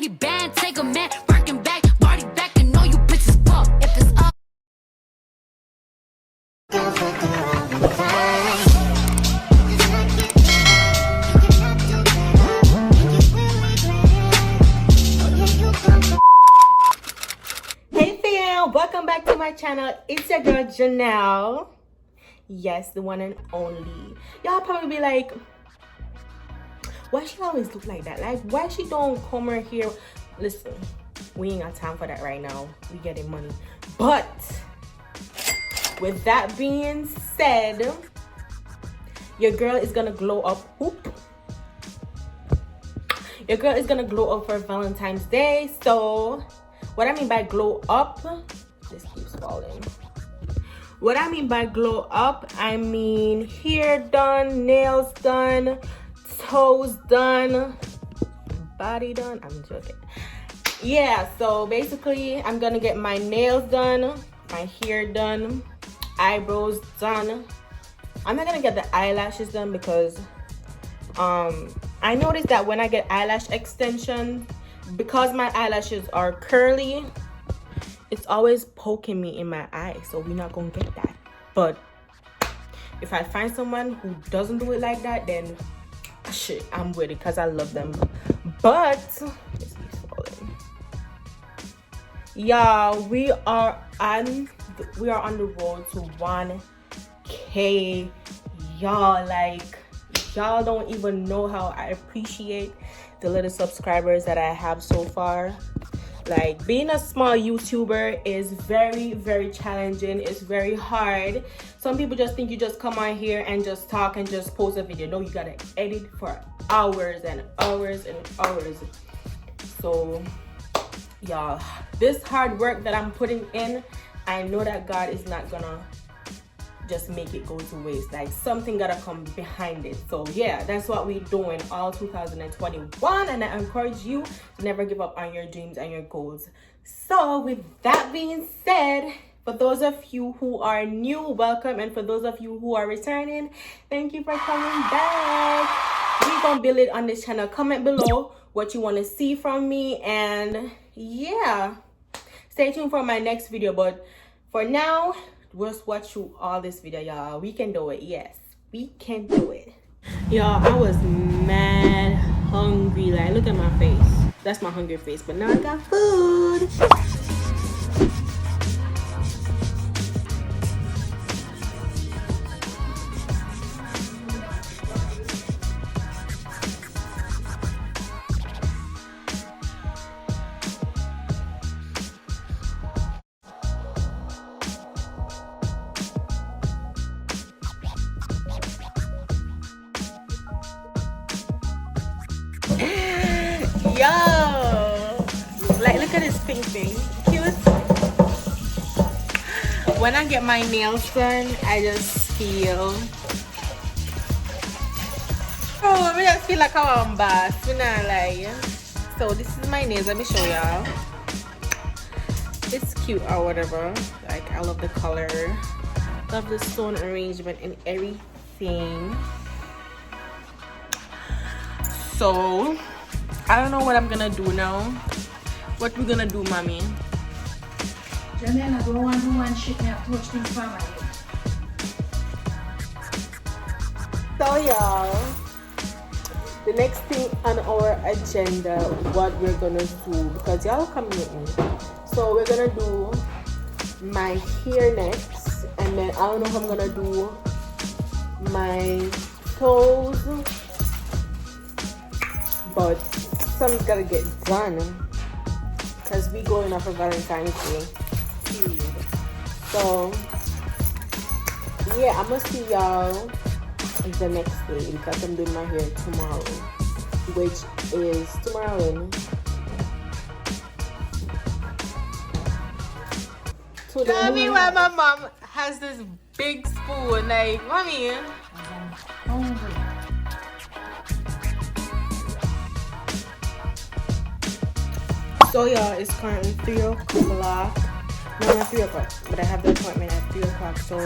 Fendi band, take a man, working back, party back, and know you bitches fuck. If it's up. Hey fam, welcome back to my channel. It's your girl Jhnel. Yes, the one and only. Y'all probably be like, why she always look like that? Like, why she don't come her here? Listen, we ain't got time for that right now. We getting money. But with that being said, your girl is gonna glow up. Whoop. Your girl is gonna glow up for Valentine's Day. So what I mean by glow up, this keeps falling. What I mean by glow up, I mean hair done, nails done, toes done, body done. I'm joking. Yeah, so basically I'm gonna get my nails done, my hair done, eyebrows done. I'm not gonna get the eyelashes done because I noticed that when I get eyelash extension, because my eyelashes are curly, it's always poking me in my eye, so we're not gonna get that. But if I find someone who doesn't do it like that, then shit, I'm with it because I love them. But this keeps falling. Yeah, we are on the road to 1K. Y'all, like, y'all don't even know how I appreciate the little subscribers that I have so far. Like, being a small YouTuber is very, very challenging. It's very hard. Some people just think you just come on here and just talk and just post a video. No, you gotta edit for hours and hours and hours. So y'all, this hard work that I'm putting in, I know that God is not gonna just make it go to waste. Like, something gotta come behind it. So yeah, that's what we're doing all 2021, and I encourage you to never give up on your dreams and your goals. So with that being said, for those of you who are new, welcome, and for those of you who are returning, thank you for coming back. We're gonna build it on this channel. Comment below what you want to see from me, and yeah, stay tuned for my next video. But for now, just watch through all this video, y'all. We can do it. Yes, we can do it. Y'all, I was mad hungry. Like, look at my face. That's my hungry face. But now I got food. Yo, like, look at this pink thing. Cute. When I get my nails done, I just feel, oh, I just feel like I'm boss. You know, like, so this is my nails. Let me show y'all. It's cute or whatever. Like, I love the color, love the stone arrangement and everything. So I don't know what I'm gonna do now. What we gonna do, mommy? Jhnel, I don't want to do one shit me have touch things for my So y'all, the next thing on our agenda, what we're gonna do, because y'all are coming with me. So we're gonna do my hair next, and then I don't know if I'm gonna do my toes, but something's gotta get done because we going out for Valentine's Day. So yeah, I'm gonna see y'all the next day because I'm doing my hair tomorrow, which is tomorrow. Tell me why my mom has this big spoon. Like, mommy, I'm hungry. So y'all, it's currently 3 o'clock. No, not 3 o'clock, but I have the appointment at 3 o'clock. So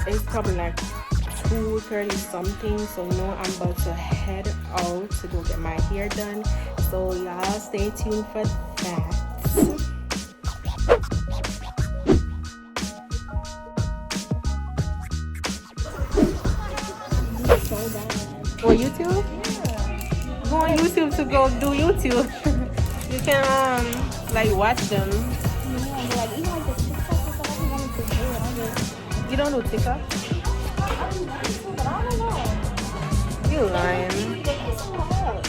it's probably like 2:30 something. So now I'm about to head out to go get my hair done, So y'all stay tuned for that. So bad. For YouTube? Yeah. Go on YouTube to go do YouTube. You can like watch them. Yeah, like even like the TikTok and stuff, I be wanting to do it. I just You don't know TikTok? I be wanting to, but I don't know. You lying. It's so hard.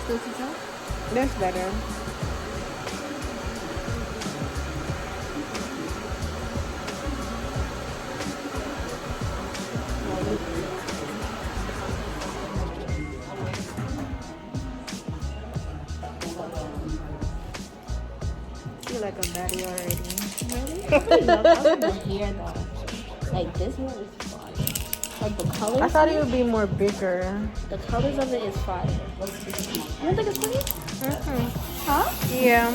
Still TikTok? That's better. You like a baddie already. Really? I really love the hair though. Like this one is fire. Like the colors. I thought it would be more bigger. The colors of it is fire. You don't think it's pretty? Mm-hmm. Huh? Yeah.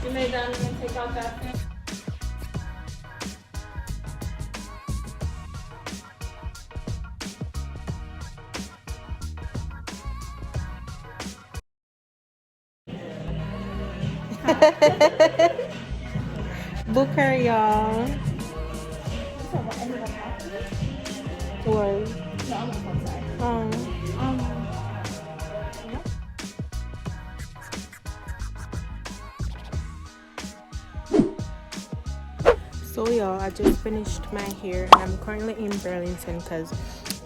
You made that and take out that thing. Book her, y'all. What? No, I'm sorry. So y'all, I just finished my hair and I'm currently in Burlington because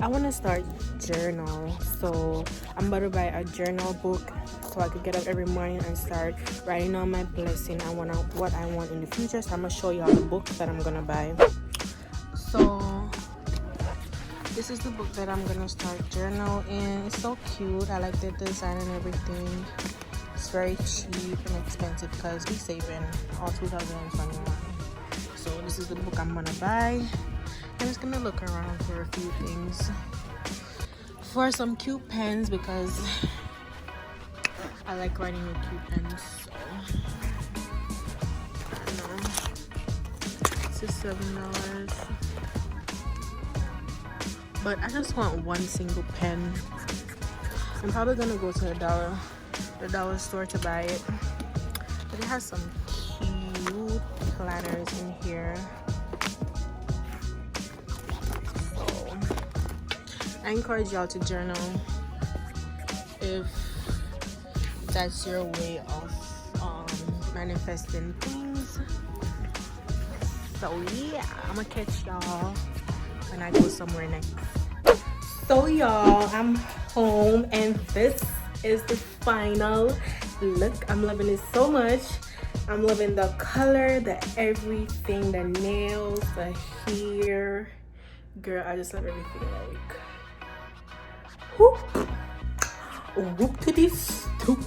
I want to start journal. So I'm about to buy a journal book so I could get up every morning and start writing on my blessing. What I want in the future. So I'm gonna show y'all the book that I'm gonna buy. So this is the book that I'm gonna start journal in. It's so cute. I like the design and everything. It's very cheap and expensive because we saving all 2021. So this is the book I'm gonna buy. I'm just gonna look around for a few things, for some cute pens because I like writing with cute pens. So I don't know. This is $7, but I just want one single pen. I'm probably gonna go to the dollar store to buy it, but it has some cute planners in here. So I encourage y'all to journal if that's your way of manifesting things. So yeah, I'm gonna catch y'all when I go somewhere next. So y'all, I'm home and this is the final look. I'm loving it so much. I'm loving the color, the everything, the nails, the hair. Girl, I just love everything. Like, whoop, whoop to this stoop.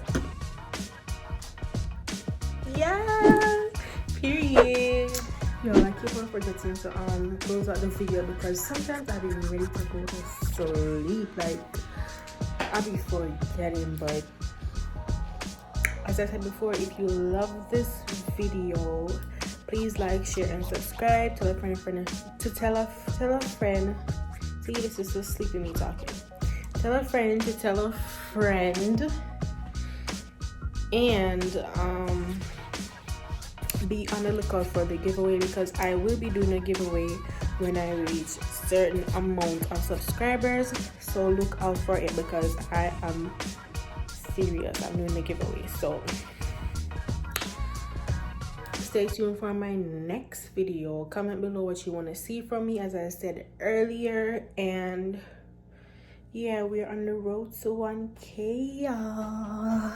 Yeah, period. Yo, I keep on forgetting to close out the video because sometimes I be ready to go to sleep. Like, I be forgetting, but as I said before, if you love this video, please like, share, and subscribe. Tell a friend, tell a friend. See, this is just sleeping me talking. Tell a friend to tell a friend, and be on the lookout for the giveaway because I will be doing a giveaway when I reach certain amount of subscribers. So look out for it because I am serious. I'm doing the giveaway. So stay tuned for my next video. Comment below what you want to see from me, as I said earlier. And yeah, we're on the road to 1K, y'all.